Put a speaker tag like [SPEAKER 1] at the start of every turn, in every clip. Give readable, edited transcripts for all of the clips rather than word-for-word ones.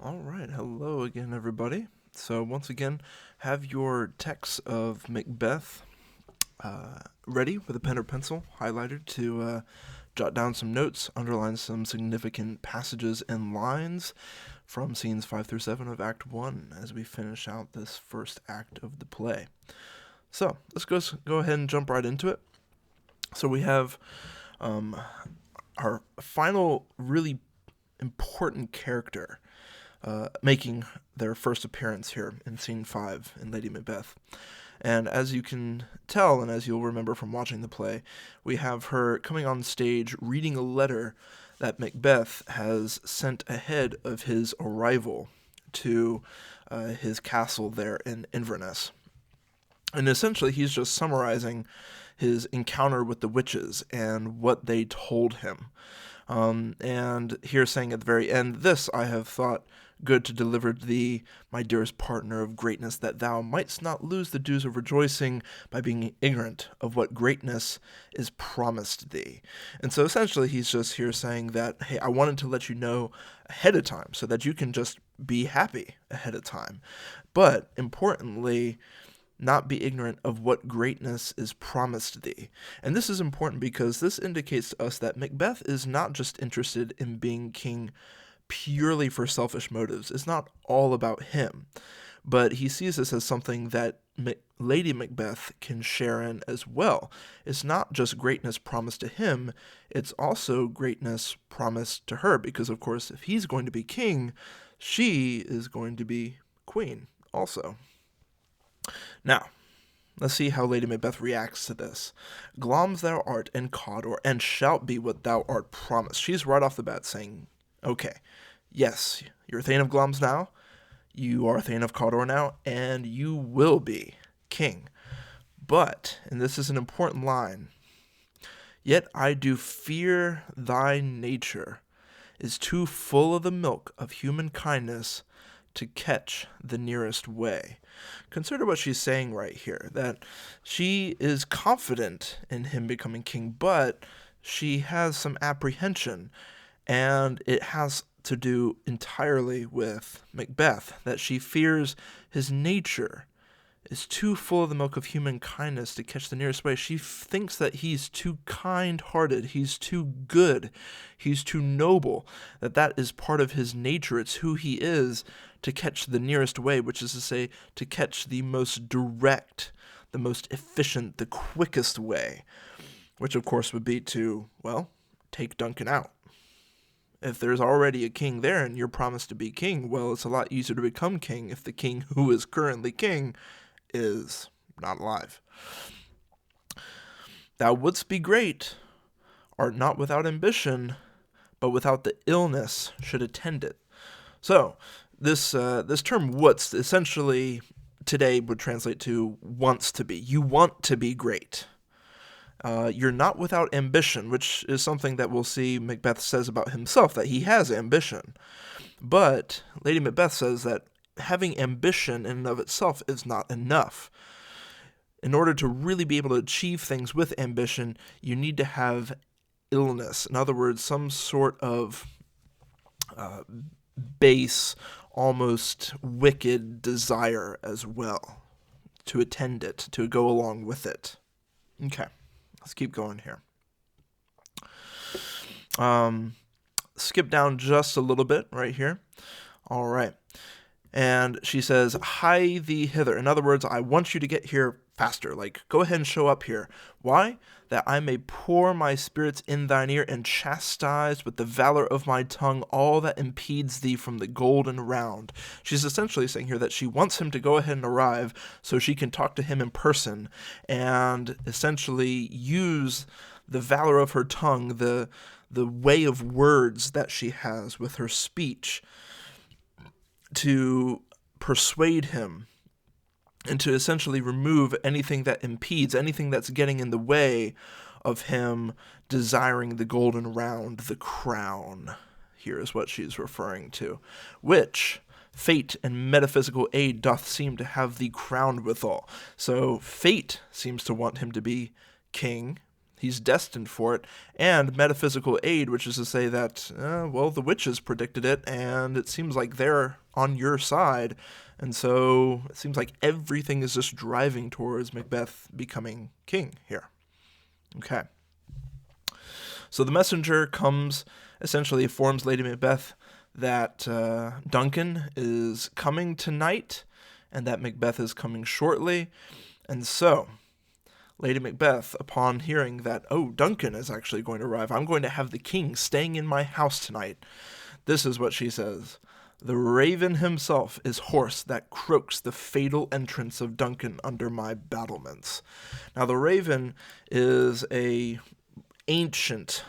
[SPEAKER 1] All right, hello again, everybody. So, once again, have your text of Macbeth ready with a pen or pencil, highlighted to jot down some notes, underline some significant passages and lines from scenes 5 through 7 of Act 1 as we finish out this first act of the play. So, let's go ahead and jump right into it. So, we have um, our final really important character making their first appearance here in scene 5 in Lady Macbeth. And as you can tell, and as you'll remember from watching the play, we have her coming on stage reading a letter that Macbeth has sent ahead of his arrival to his castle there in Inverness. And essentially, he's just summarizing his encounter with the witches and what they told him. And here saying at the very end, "This I have thought good to deliver to thee, my dearest partner of greatness, that thou mightst not lose the dues of rejoicing by being ignorant of what greatness is promised thee." And so essentially he's just here saying that, hey, I wanted to let you know ahead of time so that you can just be happy ahead of time. But importantly, not be ignorant of what greatness is promised thee. And this is important because this indicates to us that Macbeth is not just interested in being king purely for selfish motives. It's not all about him, but he sees this as something that Lady Macbeth can share in as well. It's not just greatness promised to him, it's also greatness promised to her, because of course if he's going to be king, she is going to be queen also. Now, let's see how Lady Macbeth reacts to this. "Glamis thou art and Cawdor, and shalt be what thou art promised." She's right off the bat saying, okay, yes, you're Thane of Glamis now, you are Thane of Cawdor now, and you will be king. But, and this is an important line, "Yet I do fear thy nature is too full of the milk of human kindness to catch the nearest way." Consider what she's saying right here, that she is confident in him becoming king, but she has some apprehension, and it has to do entirely with Macbeth, that she fears his nature is too full of the milk of human kindness to catch the nearest way. She thinks that he's too kind-hearted, he's too good, he's too noble, that is part of his nature. It's who he is to catch the nearest way, which is to say, to catch the most direct, the most efficient, the quickest way, which of course would be to, well, take Duncan out. If there's already a king there and you're promised to be king, well, it's a lot easier to become king if the king who is currently king is not alive. "Thou wouldst be great, art not without ambition, but without the illness should attend it." So, this term "wouldst" essentially today would translate to wants to be. You want to be great. You're not without ambition, which is something that we'll see Macbeth says about himself, that he has ambition. But Lady Macbeth says that having ambition in and of itself is not enough. In order to really be able to achieve things with ambition, you need to have illness. In other words, some sort of base, almost wicked desire as well to attend it, to go along with it. Okay, let's keep going here. Skip down just a little bit right here. All right. And she says, "Hie thee hither." In other words, I want you to get here faster. Like, go ahead and show up here. Why? "That I may pour my spirits in thine ear, and chastise with the valor of my tongue all that impedes thee from the golden round." She's essentially saying here that she wants him to go ahead and arrive so she can talk to him in person and essentially use the valor of her tongue, the way of words that she has with her speech, to persuade him and to essentially remove anything that impedes, anything that's getting in the way of him desiring the golden round, the crown. Here is what she's referring to, which fate and metaphysical aid doth seem to have thee crowned withal. So fate seems to want him to be king. He's destined for it, and metaphysical aid, which is to say that, well, the witches predicted it, and it seems like they're on your side, and so it seems like everything is just driving towards Macbeth becoming king here. Okay. So the messenger comes, essentially informs Lady Macbeth that Duncan is coming tonight, and that Macbeth is coming shortly, and so Lady Macbeth, upon hearing that, oh, Duncan is actually going to arrive, I'm going to have the king staying in my house tonight, this is what she says. The raven himself is hoarse that croaks the fatal entrance of Duncan under my battlements. Now, the raven is a ancient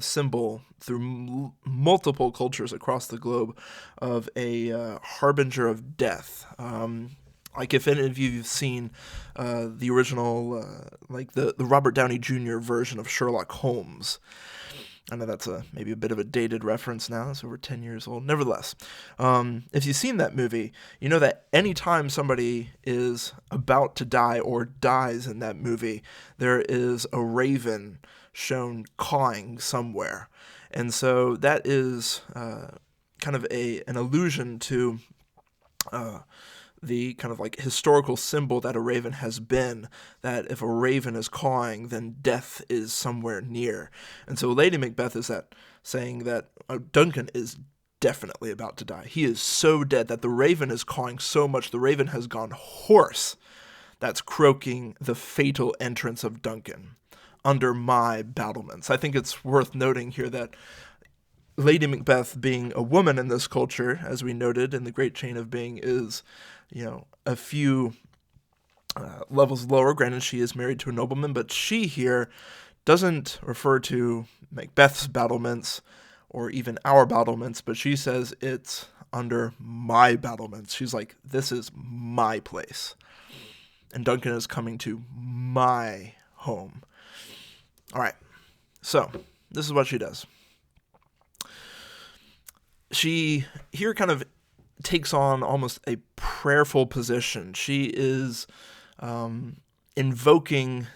[SPEAKER 1] symbol through multiple cultures across the globe of a harbinger of death. Like if any of you have seen the original, like the Robert Downey Jr. version of Sherlock Holmes. I know that's maybe a bit of a dated reference now. It's over 10 years old. Nevertheless, if you've seen that movie, you know that anytime somebody is about to die or dies in that movie, there is a raven shown cawing somewhere. And so that is kind of an allusion to the kind of like historical symbol that a raven has been, that if a raven is cawing, then death is somewhere near. And so Lady Macbeth is saying that Duncan is definitely about to die. He is so dead that the raven is cawing so much, the raven has gone hoarse. That's croaking the fatal entrance of Duncan under my battlements. I think it's worth noting here that Lady Macbeth, being a woman in this culture, as we noted in the Great Chain of Being, is, a few levels lower. Granted, she is married to a nobleman, but she here doesn't refer to Macbeth's battlements or even our battlements, but she says it's under my battlements. She's like, this is my place. And Duncan is coming to my home. All right, so this is what she does. She here kind of takes on almost a prayerful position. She is invoking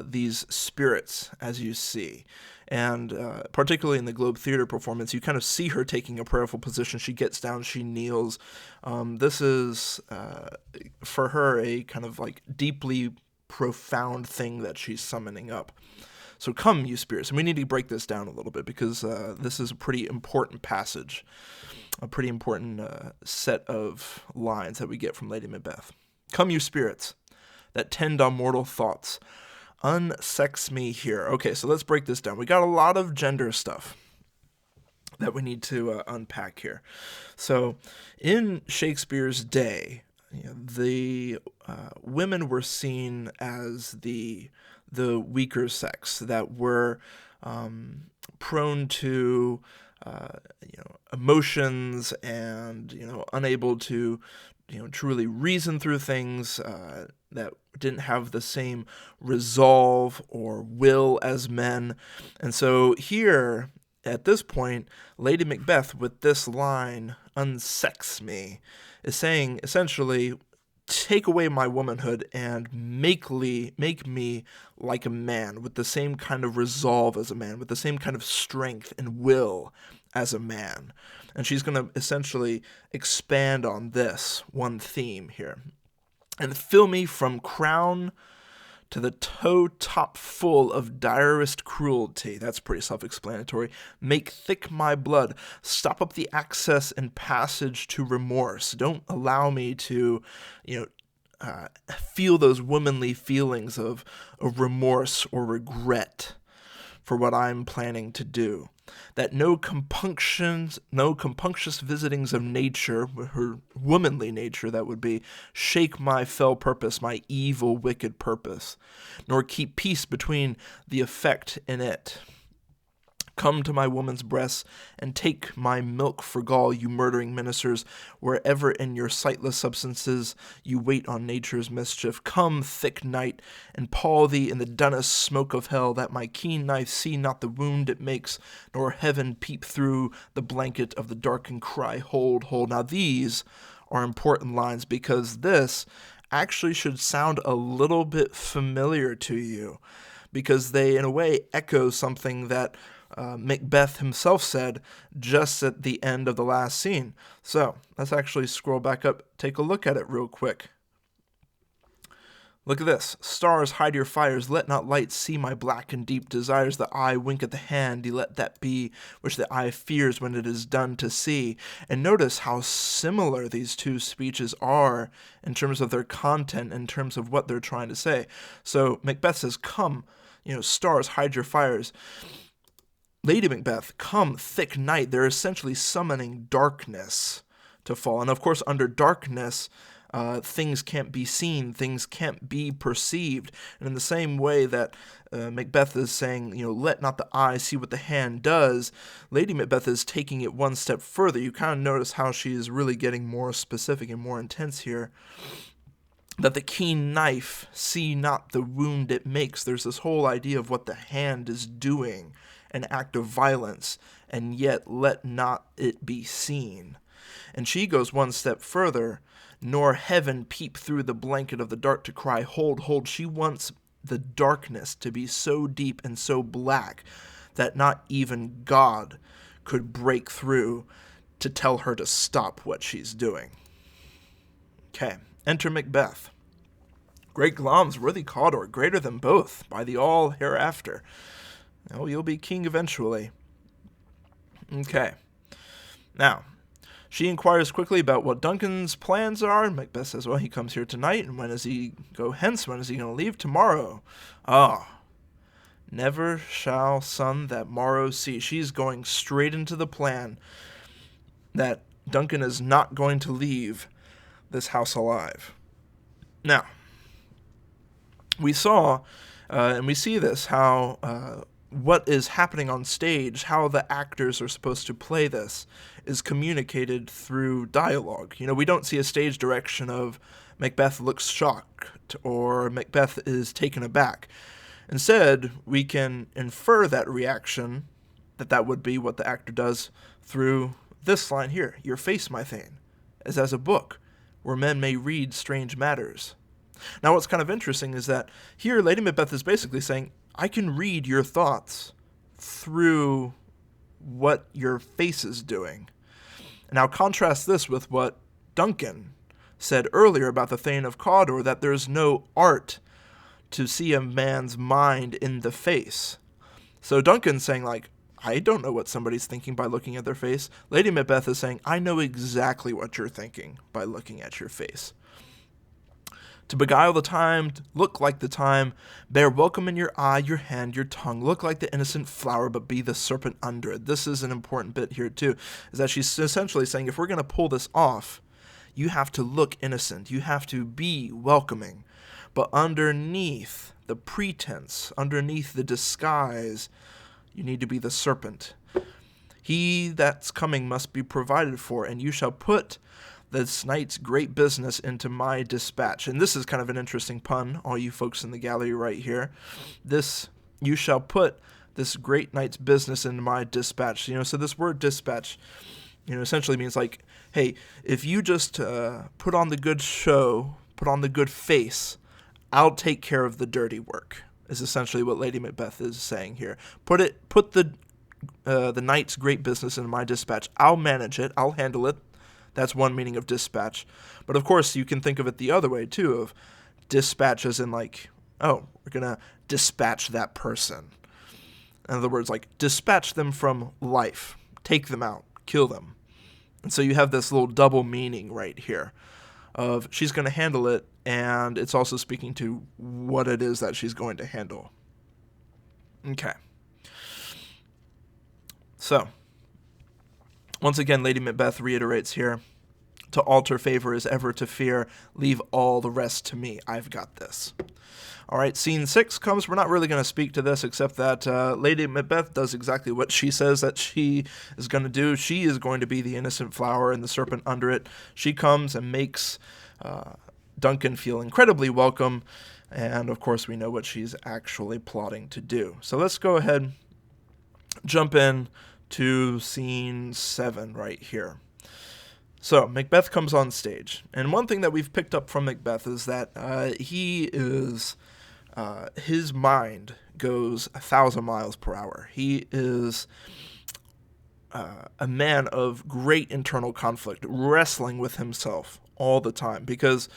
[SPEAKER 1] these spirits, as you see. And particularly in the Globe Theater performance, you kind of see her taking a prayerful position. She gets down, she kneels. This is, for her, a kind of like deeply profound thing that she's summoning up. So come, you spirits. And we need to break this down a little bit because this is a pretty important passage, a pretty important set of lines that we get from Lady Macbeth. Come, you spirits that tend on mortal thoughts. Unsex me here. Okay, so let's break this down. We got a lot of gender stuff that we need to unpack here. So in Shakespeare's day, the women were seen as the weaker sex that were prone to emotions and unable to truly reason through things, that didn't have the same resolve or will as men. And so here at this point, Lady Macbeth with this line, unsex me, is saying essentially, take away my womanhood and make me like a man, with the same kind of resolve as a man, with the same kind of strength and will as a man. And she's going to essentially expand on this one theme here. And fill me from crown to the toe top full of direst cruelty. That's pretty self-explanatory. Make thick my blood. Stop up the access and passage to remorse. Don't allow me to, feel those womanly feelings of remorse or regret for what I'm planning to do. That no compunctious visitings of nature, her womanly nature that would be, shake my fell purpose, my evil, wicked purpose, nor keep peace between the effect in it. Come to my woman's breasts, and take my milk for gall, you murdering ministers, wherever in your sightless substances you wait on nature's mischief. Come, thick night, and pall thee in the dunnest smoke of hell, that my keen knife see not the wound it makes, nor heaven peep through the blanket of the dark and cry, hold, hold. Now these are important lines, because this actually should sound a little bit familiar to you, because they, in a way, echo something that Macbeth himself said just at the end of the last scene. So let's actually scroll back up, take a look at it real quick. Look at this. Stars, hide your fires. Let not light see my black and deep desires. The eye wink at the hand. Let that be which the eye fears when it is done to see. And notice how similar these two speeches are in terms of their content, in terms of what they're trying to say. So Macbeth says, come, stars, hide your fires. Lady Macbeth, come, thick night. They're essentially summoning darkness to fall. And of course, under darkness, things can't be seen, things can't be perceived. And in the same way that Macbeth is saying, let not the eye see what the hand does, Lady Macbeth is taking it one step further. You kind of notice how she is really getting more specific and more intense here. That the keen knife see not the wound it makes. There's this whole idea of what the hand is doing, an act of violence, and yet let not it be seen. And she goes one step further, nor heaven peep through the blanket of the dark to cry, hold, hold. She wants the darkness to be so deep and so black that not even God could break through to tell her to stop what she's doing. Okay, enter Macbeth. Great Glamis, worthy Cawdor, greater than both, by the all hereafter. Oh, you'll be king eventually. Okay. Now, she inquires quickly about what Duncan's plans are, and Macbeth says, well, he comes here tonight, and when does he go hence? When is he going to leave? Tomorrow. Ah, never shall sun that morrow see. She's going straight into the plan that Duncan is not going to leave this house alive. Now, we saw, and we see this, how what is happening on stage, how the actors are supposed to play this, is communicated through dialogue. We don't see a stage direction of Macbeth looks shocked or Macbeth is taken aback. Instead, we can infer that reaction, that would be what the actor does, through this line here, your face, my thane, is as a book, where men may read strange matters. Now, what's kind of interesting is that here Lady Macbeth is basically saying, I can read your thoughts through what your face is doing. Now, contrast this with what Duncan said earlier about the Thane of Cawdor, that there's no art to see a man's mind in the face. So Duncan's saying, I don't know what somebody's thinking by looking at their face. Lady Macbeth is saying, I know exactly what you're thinking by looking at your face. To beguile the time, look like the time, bear welcome in your eye, your hand, your tongue, look like the innocent flower, but be the serpent under it. This is an important bit here too, is that she's essentially saying, if we're going to pull this off, you have to look innocent, you have to be welcoming, but underneath the pretense, underneath the disguise, you need to be the serpent. He that's coming must be provided for, and you shall put this night's great business into my dispatch. And this is kind of an interesting pun, all you folks in the gallery right here. You shall put this great night's business into my dispatch. So this word dispatch, essentially means hey, if you just put on the good show, put on the good face, I'll take care of the dirty work, is essentially what Lady Macbeth is saying here. Put the night's great business into my dispatch. I'll manage it. I'll handle it. That's one meaning of dispatch. But of course, you can think of it the other way, too, of dispatch as in we're going to dispatch that person. In other words, dispatch them from life. Take them out. Kill them. And so you have this little double meaning right here of she's going to handle it, and it's also speaking to what it is that she's going to handle. Okay. So, once again, Lady Macbeth reiterates here, to alter favor is ever to fear, leave all the rest to me, I've got this. All right, scene 6 comes. We're not really going to speak to this except that Lady Macbeth does exactly what she says that she is going to do. She is going to be the innocent flower and the serpent under it. She comes and makes Duncan feel incredibly welcome, and of course we know what she's actually plotting to do. So let's go ahead, jump in to scene 7 right here. So Macbeth comes on stage, and one thing that we've picked up from Macbeth is that he is his mind goes 1,000 miles per hour. He is a man of great internal conflict, wrestling with himself all the time, because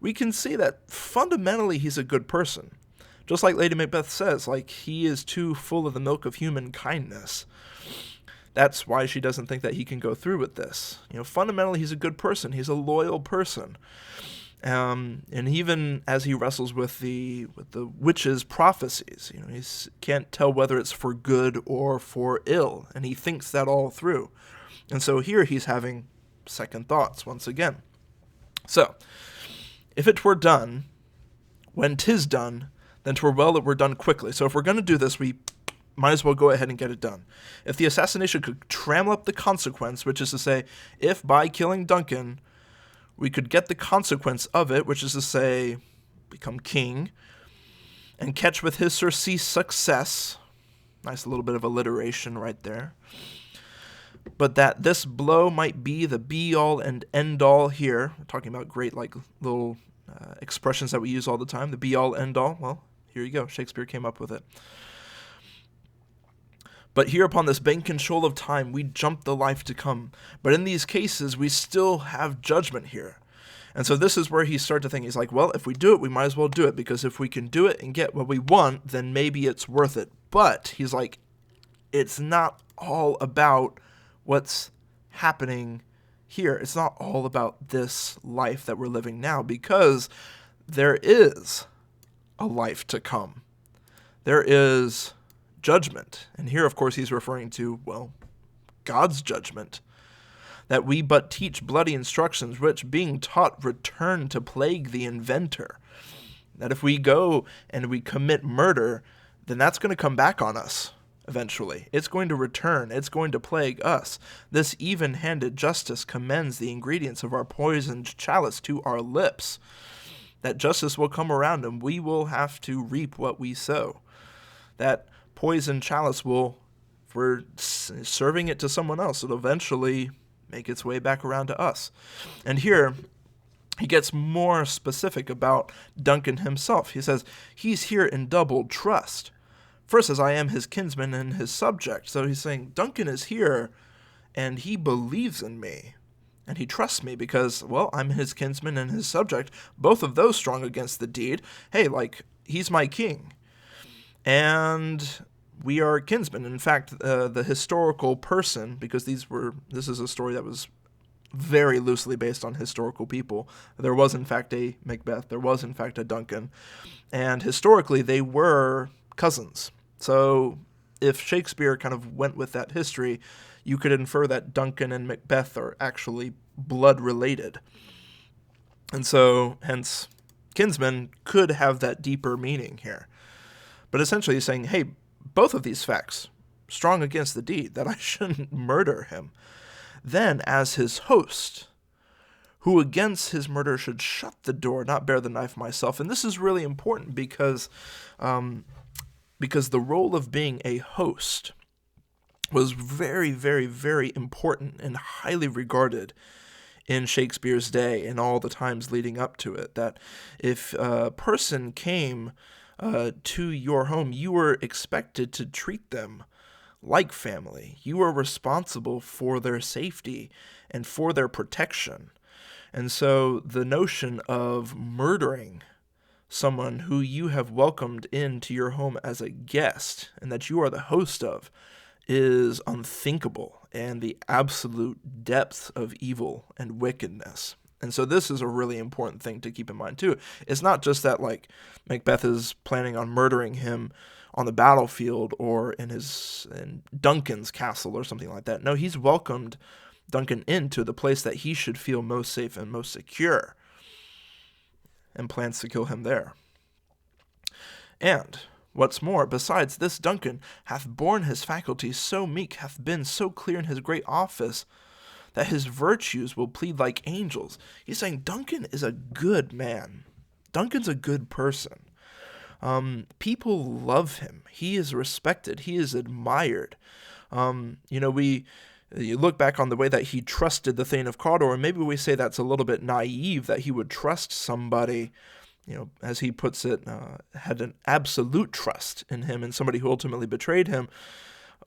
[SPEAKER 1] we can see that fundamentally he's a good person. Just like Lady Macbeth says, like, he is too full of the milk of human kindness. That's why she doesn't think that he can go through with this. Fundamentally, he's a good person. He's a loyal person. And even as he wrestles with the witch's prophecies, he can't tell whether it's for good or for ill, and he thinks that all through. And so here he's having second thoughts once again. So, if it were done, when 'tis done, then 'twere well it were done quickly. So if we're going to do this, we might as well go ahead and get it done. If the assassination could trammel up the consequence, which is to say, if by killing Duncan we could get the consequence of it, which is to say, become king, and catch with his surcease success, nice little bit of alliteration right there, but that this blow might be the be-all and end-all here, we're talking about great little expressions that we use all the time, the be-all, end-all, well, here you go, Shakespeare came up with it. But here upon this bank and shoal of time, we jump the life to come. But in these cases, we still have judgment here. And so this is where he started to think, he's like, well, if we do it, we might as well do it, because if we can do it and get what we want, then maybe it's worth it. But he's like, it's not all about what's happening here. It's not all about this life that we're living now, because there is a life to come. There is judgment. And here, of course, he's referring to, well, God's judgment. That we but teach bloody instructions, which, being taught, return to plague the inventor. That if we go and we commit murder, then that's going to come back on us eventually. It's going to return. It's going to plague us. This even-handed justice commends the ingredients of our poisoned chalice to our lips. That justice will come around and we will have to reap what we sow. That poison chalice will, if we're serving it to someone else, it'll eventually make its way back around to us. And here, he gets more specific about Duncan himself. He says, he's here in double trust. First, as I am his kinsman and his subject. So he's saying, Duncan is here, and he believes in me. And he trusts me because, well, I'm his kinsman and his subject. Both of those strong against the deed. Hey, he's my king. And we are kinsmen. In fact, the historical person, because this is a story that was very loosely based on historical people. There was, in fact, a Macbeth. There was, in fact, a Duncan. And historically, they were cousins. So if Shakespeare kind of went with that history, you could infer that Duncan and Macbeth are actually blood related. And so, hence, kinsmen could have that deeper meaning here. But essentially he's saying, hey, both of these facts, strong against the deed, that I shouldn't murder him. Then, as his host, who against his murder should shut the door, not bear the knife myself. And this is really important because the role of being a host was very, very, very important and highly regarded in Shakespeare's day and all the times leading up to it. That if a person came to your home, you were expected to treat them like family. You were responsible for their safety and for their protection. And so the notion of murdering someone who you have welcomed into your home as a guest and that you are the host of is unthinkable and the absolute depths of evil and wickedness. And so this is a really important thing to keep in mind too. It's not just that Macbeth is planning on murdering him on the battlefield or in Duncan's castle or something like that. No, he's welcomed Duncan into the place that he should feel most safe and most secure, and plans to kill him there. And what's more, besides this, Duncan hath borne his faculties so meek, hath been so clear in his great office, that his virtues will plead like angels. He's saying Duncan is a good man. Duncan's a good person. People love him. He is respected. He is admired. You look back on the way that he trusted the Thane of Cawdor, and maybe we say that's a little bit naive that he would trust somebody as he puts it, had an absolute trust in him and somebody who ultimately betrayed him.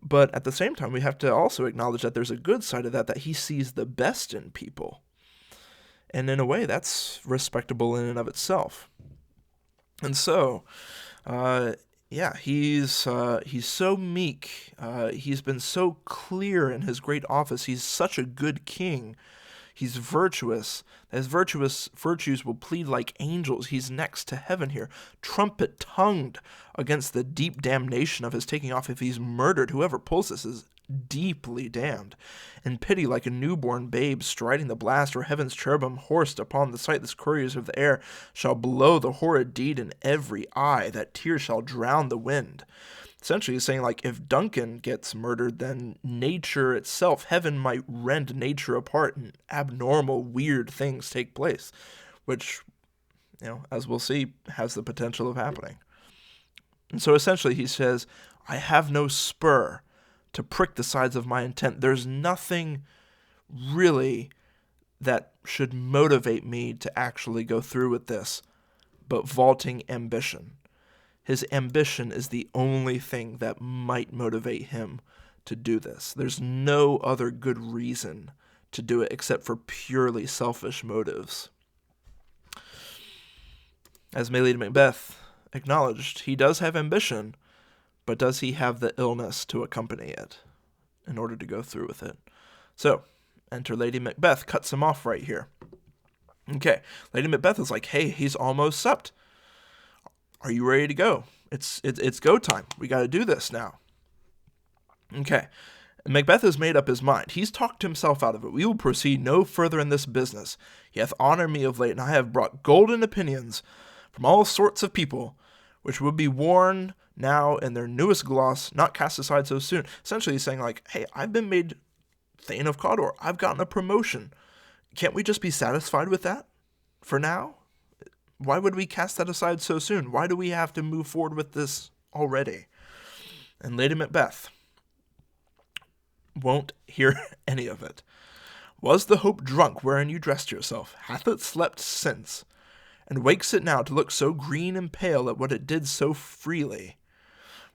[SPEAKER 1] But at the same time, we have to also acknowledge that there's a good side of that he sees the best in people. And in a way, that's respectable in and of itself. And so, he's so meek. He's been so clear in his great office. He's such a good king. He's virtuous. His virtues will plead like angels. He's next to heaven here, trumpet-tongued against the deep damnation of his taking off. If he's murdered, whoever pulls this is deeply damned. In pity, like a newborn babe striding the blast, or heaven's cherubim horsed upon the sightless couriers of the air, shall blow the horrid deed in every eye, that tears shall drown the wind. Essentially, he's saying, like, if Duncan gets murdered, then nature itself, heaven might rend nature apart and abnormal, weird things take place, which, as we'll see, has the potential of happening. And so essentially he says, I have no spur to prick the sides of my intent. There's nothing really that should motivate me to actually go through with this but vaulting ambition. His ambition is the only thing that might motivate him to do this. There's no other good reason to do it except for purely selfish motives. As my Lady Macbeth acknowledged, he does have ambition, but does he have the illness to accompany it in order to go through with it? So, enter Lady Macbeth, cuts him off right here. Okay, Lady Macbeth is like, hey, he's almost supped. Are you ready to go? It's go time. We got to do this now. Okay. Macbeth has made up his mind. He's talked himself out of it. We will proceed no further in this business. He hath honored me of late, and I have brought golden opinions from all sorts of people, which would be worn now in their newest gloss, not cast aside so soon. Essentially, he's saying, like, hey, I've been made Thane of Cawdor. I've gotten a promotion. Can't we just be satisfied with that for now? Why would we cast that aside so soon? Why do we have to move forward with this already? And Lady Macbeth won't hear any of it. Was the hope drunk wherein you dressed yourself? Hath it slept since? And wakes it now to look so green and pale at what it did so freely?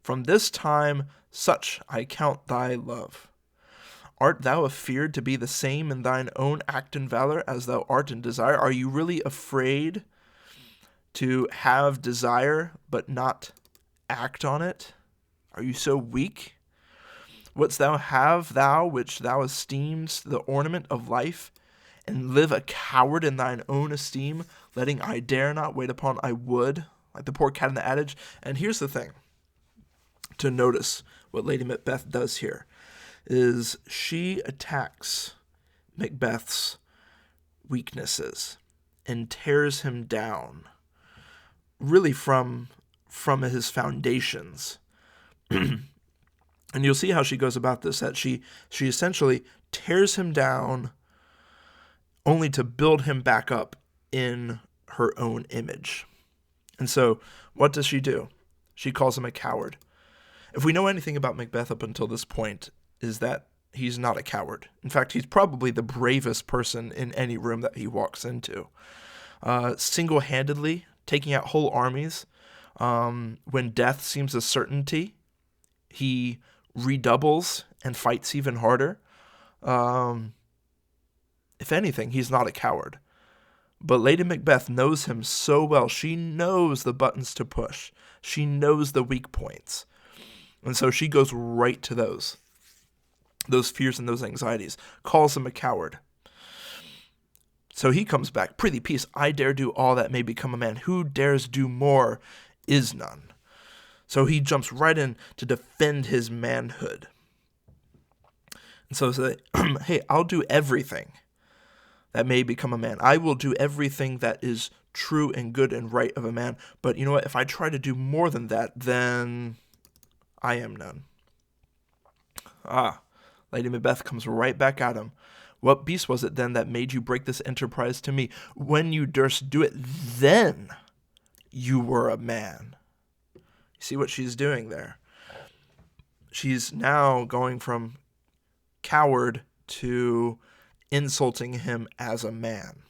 [SPEAKER 1] From this time such I count thy love. Art thou afeard to be the same in thine own act and valor as thou art in desire? Are you really afraid to have desire but not act on it? Are you so weak? Wouldst thou have thou which thou esteemest the ornament of life, and live a coward in thine own esteem, letting I dare not wait upon I would, like the poor cat in the adage? And here's the thing to notice what Lady Macbeth does here, is she attacks Macbeth's weaknesses and tears him down, really from his foundations. And you'll see how she goes about this, that she essentially tears him down only to build him back up in her own image. And so what does she do? She calls him a coward. If we know anything about Macbeth up until this point, is that he's not a coward. In fact, he's probably the bravest person in any room that he walks into. Single-handedly taking out whole armies. When death seems a certainty, he redoubles and fights even harder. If anything, he's not a coward. But Lady Macbeth knows him so well. She knows the buttons to push. She knows the weak points. And so she goes right to those fears and those anxieties, calls him a coward. So he comes back, prithee peace, I dare do all that may become a man. Who dares do more is none. So he jumps right in to defend his manhood. And so say, hey, I'll do everything that may become a man. I will do everything that is true and good and right of a man. But you know what? If I try to do more than that, then I am none. Lady Macbeth comes right back at him. What beast was it then that made you break this enterprise to me? When you durst do it, then you were a man. You see what she's doing there? She's now going from coward to insulting him as a man.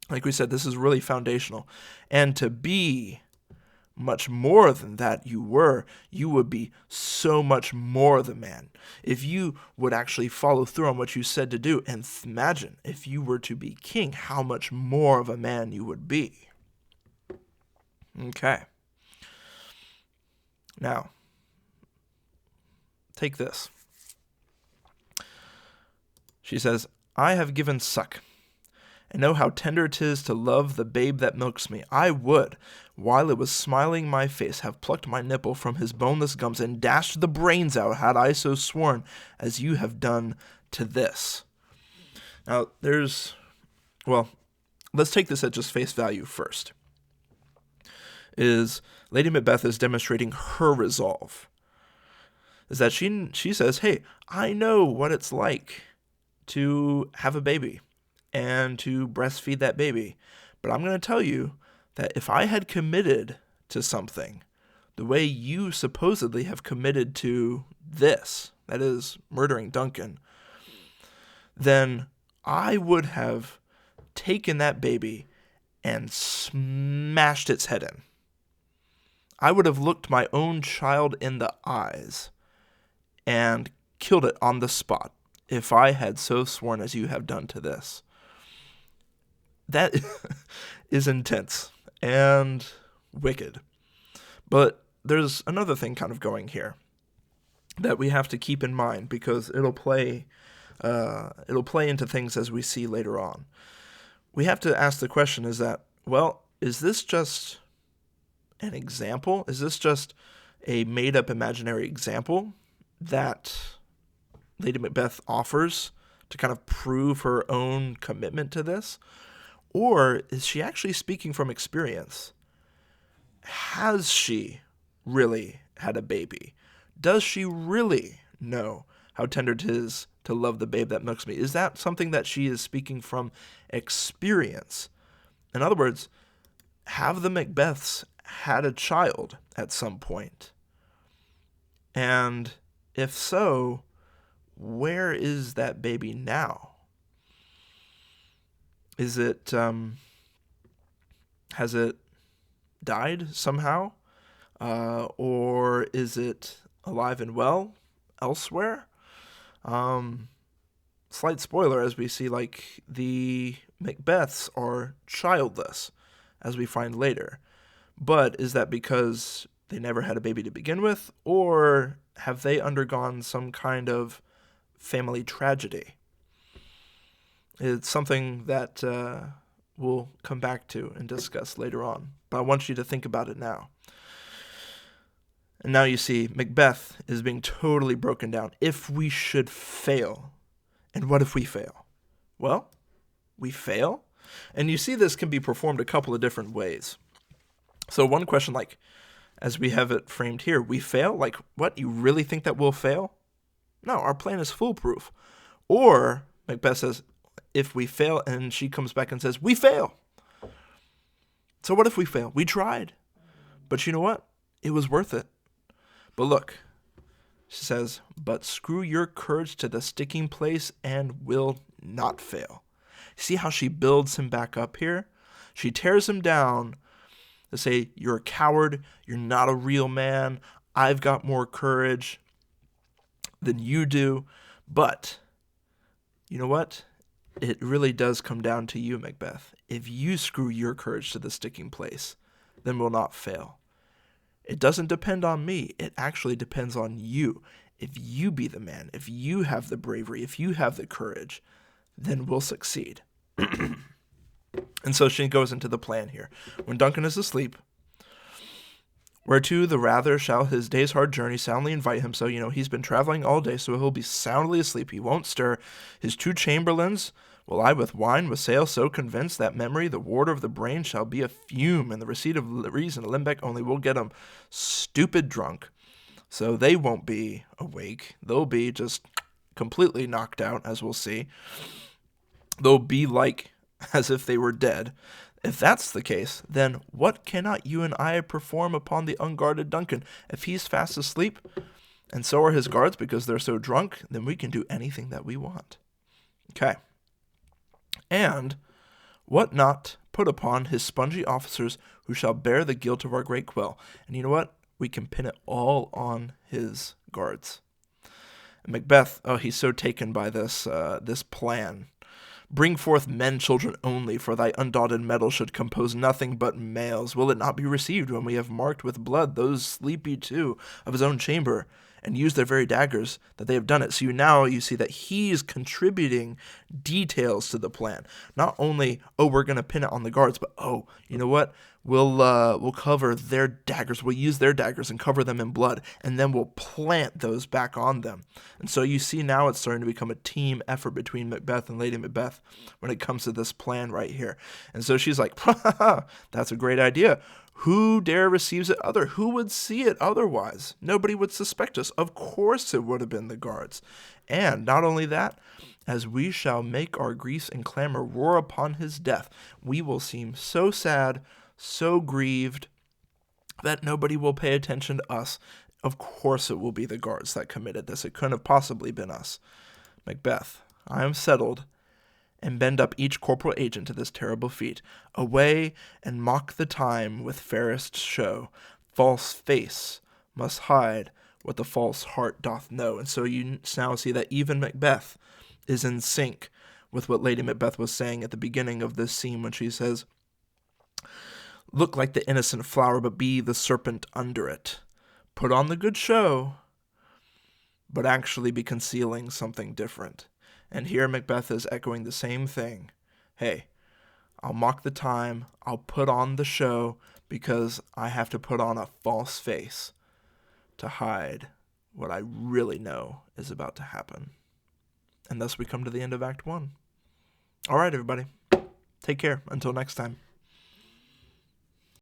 [SPEAKER 1] Like we said, this is really foundational. And to be much more than that you would be so much more the man. If you would actually follow through on what you said to do, and imagine if you were to be king, how much more of a man you would be. Okay. Now, take this. She says, I have given suck, and know how tender 'tis to love the babe that milks me. I would, while it was smiling my face, have plucked my nipple from his boneless gums and dashed the brains out, had I so sworn, as you have done to this. Now, let's take this at just face value first. Is Lady Macbeth is demonstrating her resolve. Is that she says, hey, I know what it's like to have a baby and to breastfeed that baby. But I'm going to tell you that if I had committed to something the way you supposedly have committed to this, that is murdering Duncan, then I would have taken that baby and smashed its head in. I would have looked my own child in the eyes and killed it on the spot if I had so sworn as you have done to this. That is intense and wicked. But there's another thing kind of going here that we have to keep in mind, because it'll play into things as we see later on. We have to ask the question, is this just an example? Is this just a made-up imaginary example that Lady Macbeth offers to kind of prove her own commitment to this? Or is she actually speaking from experience? Has she really had a baby? Does she really know how tender it is to love the babe that milks me? Is that something that she is speaking from experience? In other words, have the Macbeths had a child at some point? And if so, where is that baby now? Is it, has it died somehow? Or is it alive and well elsewhere? Slight spoiler, as we see, like, the Macbeths are childless, as we find later. But is that because they never had a baby to begin with, or have they undergone some kind of family tragedy? It's something that we'll come back to and discuss later on, but I want you to think about it now. And now you see Macbeth is being totally broken down. If we should fail, and what if we fail? Well, we fail, and you see this can be performed a couple of different ways. So one question, like, as we have it framed here, we fail? Like, what, you really think that we'll fail? No, our plan is foolproof. Or Macbeth says, if we fail, and she comes back and says, we fail. So what if we fail? We tried. But you know what? It was worth it. But look, she says, but screw your courage to the sticking place and will not fail. See how she builds him back up here? She tears him down to say, you're a coward, you're not a real man, I've got more courage than you do. But you know what? It really does come down to you, Macbeth. If you screw your courage to the sticking place, then we'll not fail. It doesn't depend on me. It actually depends on you. If you be the man, if you have the bravery, if you have the courage, then we'll succeed. And so she goes into the plan here. When Duncan is asleep, whereto the rather shall his day's hard journey soundly invite him. So, he's been traveling all day, so he'll be soundly asleep. He won't stir. His two chamberlains will I with wine wassail, so convinced that memory, the warder of the brain, shall be a fume, and the receipt of reason, limbeck only, will get them stupid drunk. So they won't be awake. They'll be just completely knocked out, as we'll see. They'll be like as if they were dead. If that's the case, then what cannot you and I perform upon the unguarded Duncan? If he's fast asleep, and so are his guards because they're so drunk, then we can do anything that we want. Okay. And What not put upon his spongy officers who shall bear the guilt of our great quill? And you know what? We can pin it all on his guards. And Macbeth, oh, he's so taken by this plan. Bring forth men, children only, for thy undaunted metal should compose nothing but males. Will it not be received when we have marked with blood those sleepy too of his own chamber, and used their very daggers that they have done it? So you see that he's contributing details to the plan. Not only, oh, we're going to pin it on the guards, but oh, you know what? We'll cover their daggers. We'll use their daggers and cover them in blood, and then we'll plant those back on them. And so you see now it's starting to become a team effort between Macbeth and Lady Macbeth when it comes to this plan right here. And so she's like, that's a great idea. Who dare receives it other? Who would see it otherwise? Nobody would suspect us. Of course it would have been the guards. And not only that, as we shall make our griefs and clamor roar upon his death, we will seem so sad, so grieved, that nobody will pay attention to us. Of course it will be the guards that committed this. It couldn't have possibly been us. Macbeth, I am settled, and bend up each corporal agent to this terrible feat. Away, and mock the time with fairest show. False face must hide what the false heart doth know. And so you now see that even Macbeth is in sync with what Lady Macbeth was saying at the beginning of this scene when she says, look like the innocent flower, but be the serpent under it. Put on the good show, but actually be concealing something different. And here Macbeth is echoing the same thing. Hey, I'll mock the time, I'll put on the show, because I have to put on a false face to hide what I really know is about to happen. And thus we come to the end of Act 1. All right, everybody. Take care. Until next time.